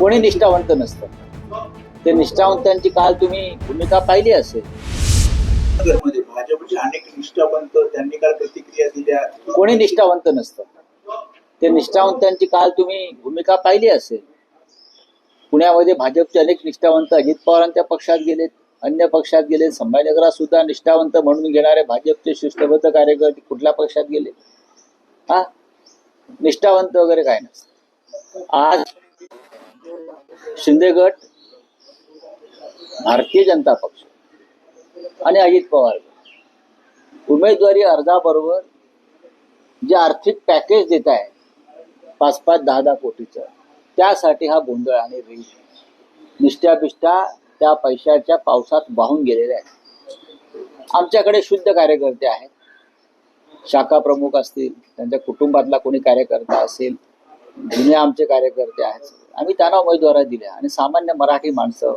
कोणी निष्ठावंत नसतं. ते निष्ठावंतांची काल तुम्ही भूमिका पाहिली असेल. मध्ये भाजपचे अनेक निष्ठावंत त्यांनी काल प्रतिक्रिया दिल्या. कोणी निष्ठावंत नसतं. ते निष्ठावंतांची काल तुम्ही भूमिका पाहिली असेल. पुण्यामध्ये भाजपचे अनेक निष्ठावंत अजित पवारांच्या पक्षात गेलेत, अन्य पक्षात गेले. संभाजीनगरात सुद्धा निष्ठावंत म्हणून घेणारे भाजपचे शिस्तबद्ध कार्यकर्ते कुठल्या पक्षात गेले. हा, निष्ठावंत वगैरे काय नसतं. आज शिंदे गट, भारतीय जनता पक्ष आणि अजित पवार उमेदवारी अर्जाबरोबर जे आर्थिक पॅकेज देत आहे 5-5, 10-10 कोटीचं, त्यासाठी हा गोंधळ आणि रीत निष्ठा त्या पैशाच्या पावसात वाहून गेलेले आहे. आमच्याकडे शुद्ध कार्यकर्ते आहेत. शाखा प्रमुख असतील, त्यांच्या कुटुंबातला कोणी कार्यकर्ता असेल, जुने आमचे कार्यकर्ते आहेत. आम्ही त्यांना उमेदवारी दिल्या आणि सामान्य मराठी माणसं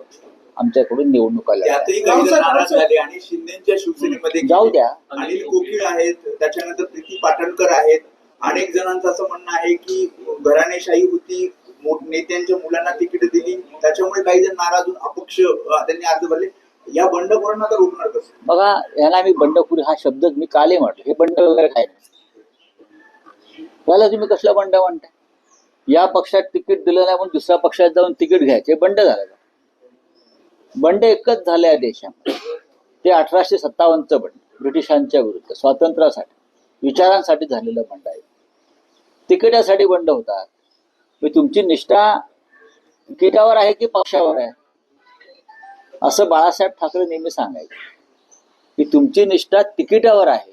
आमच्याकडून निवडणुका त्यातही काही जण नाराज झाले आणि शिंदेच्या शिवसेनेमध्ये जाऊ द्या. अनिल कोकीळ आहेत, त्याच्यानंतर प्रीती पाटणकर आहेत. अनेक जणांचं असं म्हणणं आहे की घराणेशाही होती, नेत्यांच्या मुलांना तिकीट दिली, त्याच्यामुळे काही जण नाराज होऊन अपक्ष त्यांनी अर्ज भरले. या बंडखोरांना तर रोखणार कसं? बघा, याला मी बंडखोरी हा शब्द मी कालही म्हटलं. हे बंड वगैरे काय नाही. त्याला तुम्ही कसलं बंड म्हणताय? या पक्षात तिकीट दिलं नाही म्हणून दुसऱ्या पक्षात जाऊन तिकीट घ्यायचे बंड झालं का? बंड एकच झालं या देशामध्ये. ते 1857चं बंड, ब्रिटिशांच्या विरुद्ध स्वातंत्र्यासाठी, विचारांसाठी झालेलं बंड आहे. तिकिटासाठी बंड होतात. तुमची निष्ठा तिकिटावर आहे की पक्षावर आहे? असं बाळासाहेब ठाकरे नेहमी सांगायचे की तुमची निष्ठा तिकिटावर आहे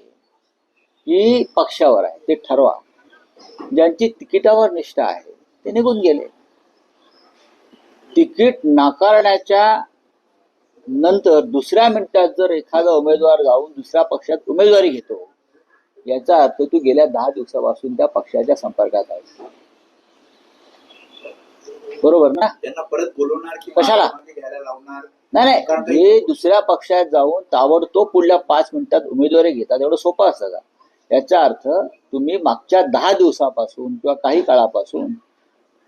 की पक्षावर आहे ते ठरवा. ज्यांची तिकिटावर निष्ठा आहे ते निघून गेले. तिकीट नाकारण्याच्या नंतर दुसऱ्या मिनिटात जर एखादा उमेदवार जाऊन दुसऱ्या पक्षात उमेदवारी घेतो, याचा अर्थ तू गेल्या 10 दिवसापासून त्या पक्षाच्या संपर्कात आहे. बरोबर ना? त्यांना परत बोलवणार की कशाला? घ्यायला लावणार? नाही, हे दुसऱ्या पक्षात जाऊन ताबडतोब पुढल्या 5 मिनिटात उमेदवारी घेतात, एवढं सोपं असतं का? याचा अर्थ तुम्ही मागच्या 10 दिवसापासून किंवा काही काळापासून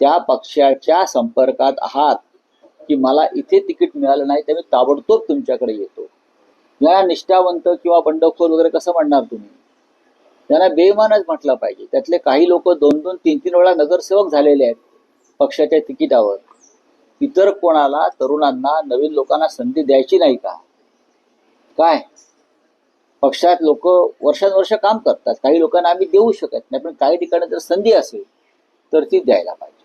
त्या पक्षाच्या संपर्कात आहात की मला इथे तिकीट मिळालं नाही तर मी ताबडतोब तुमच्याकडे येतो. याला निष्ठावंत किंवा बंडखोर वगैरे कसं म्हणणार तुम्ही? त्यांना बेईमानच म्हटलं पाहिजे. त्यातले काही लोक 2-2, 3-3 वेळा नगरसेवक झालेले आहेत पक्षाच्या तिकिटावर. इतर कोणाला, तरुणांना, नवीन लोकांना संधी द्यायची नाही का? काय पक्षात लोक वर्षानुवर्ष काम करतात. काही लोकांना आम्ही देऊ शकत नाही, पण काही ठिकाणी जर संधी असेल तर ती द्यायला पाहिजे.